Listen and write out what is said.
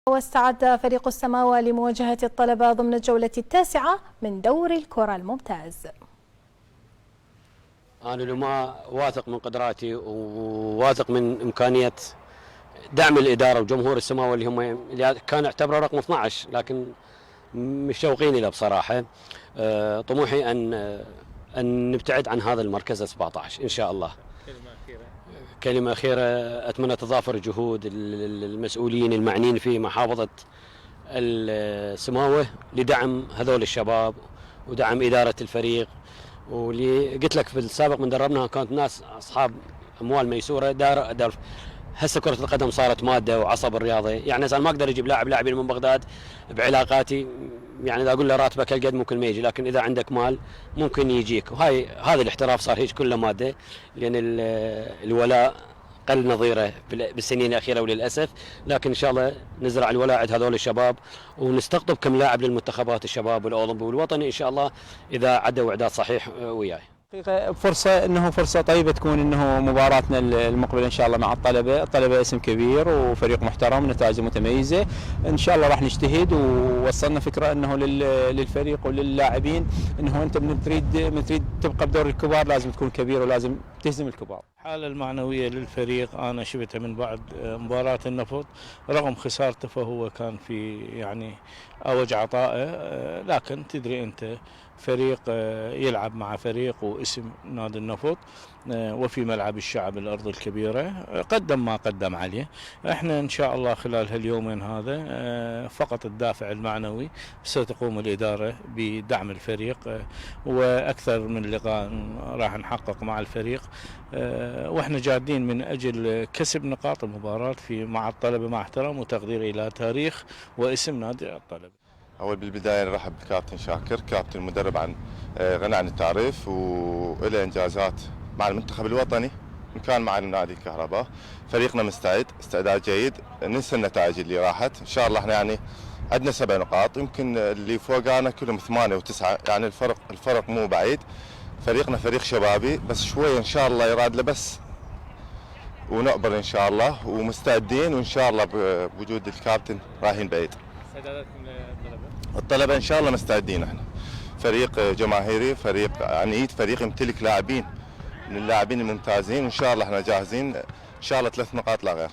واستعد فريق السماوة لمواجهة الطلبة ضمن الجولة التاسعة من دوري الكرة الممتاز. أنا لما واثق من قدراتي وواثق من إمكانية دعم الإدارة وجمهور السماوة اللي كان اعتبره رقم 12 لكن مشوقين له بصراحة. طموحي أن نبتعد عن هذا المركز 17 إن شاء الله. كلمة أخيرة أتمنى تضافر جهود المسؤولين المعنيين في محافظة السماوة لدعم هذول الشباب ودعم إدارة الفريق. واللي قلت لك في السابق من دربناها كانت ناس أصحاب أموال ميسورة دار هسه كرة القدم صارت مادة وعصب الرياضة. يعني أنا ما أقدر أجيب لاعبين من بغداد بعلاقاتي، يعني إذا أقول له راتبك هالقد ممكن ما يجي، لكن إذا عندك مال ممكن يجيك. هذا الاحتراف صار هيك كله مادة، لأن الولاء قل نظيره بالسنين الأخيرة وللأسف. لكن إن شاء الله نزرع الولاء عند هذول الشباب ونستقطب كم لاعب للمنتخبات الشباب والأولمبي والوطني إن شاء الله إذا عدوا إعداد صحيح وياي. فرصة طيبة تكون انه مباراتنا المقبلة ان شاء الله مع الطلبة اسم كبير وفريق محترم ونتائج متميزة ان شاء الله. راح نجتهد ووصلنا فكرة انه للفريق وللاعبين انه انت من تريد تبقى بدور الكبار لازم تكون كبير ولازم تهزم الكبار. الحالة المعنوية للفريق أنا شفتها من بعد مباراة النفط، رغم خسارته فهو كان في يعني أوج عطائه، لكن تدري أنت فريق يلعب مع فريق واسم نادي النفط وفي ملعب الشعب الأرض الكبيرة قدم ما قدم عليه. احنا إن شاء الله خلال هاليومين هذا فقط الدافع المعنوي ستقوم الإدارة بدعم الفريق، وأكثر من لقاء راح نحقق مع الفريق، واحنا جادين من أجل كسب نقاط المباراة مع الطلبة مع احترام وتقدير إلى تاريخ واسم نادي الطلبة. أول بالبداية نرحب بكابتن شاكر، كابتن مدرب غني عن التعريف وله إنجازات مع المنتخب الوطني كان مع نادي الكهرباء. فريقنا مستعد استعداد جيد، ننسى النتائج اللي راحت ان شاء الله. احنا يعني عندنا 7 نقاط، يمكن اللي فوقانا كلهم 8 و9، يعني الفرق مو بعيد. فريقنا فريق شبابي بس شويه ان شاء الله يراد له بس ونقبل ان شاء الله ومستعدين، وان شاء الله بوجود الكابتن رايحين بعيد. استعداداتكم للطلبه؟ الطلبه ان شاء الله مستعدين. احنا فريق جماهيري، فريق عنيد، فريق يمتلك لاعبين من اللاعبين الممتازين، وان شاء الله احنا جاهزين ان شاء الله 3 نقاط لا غير.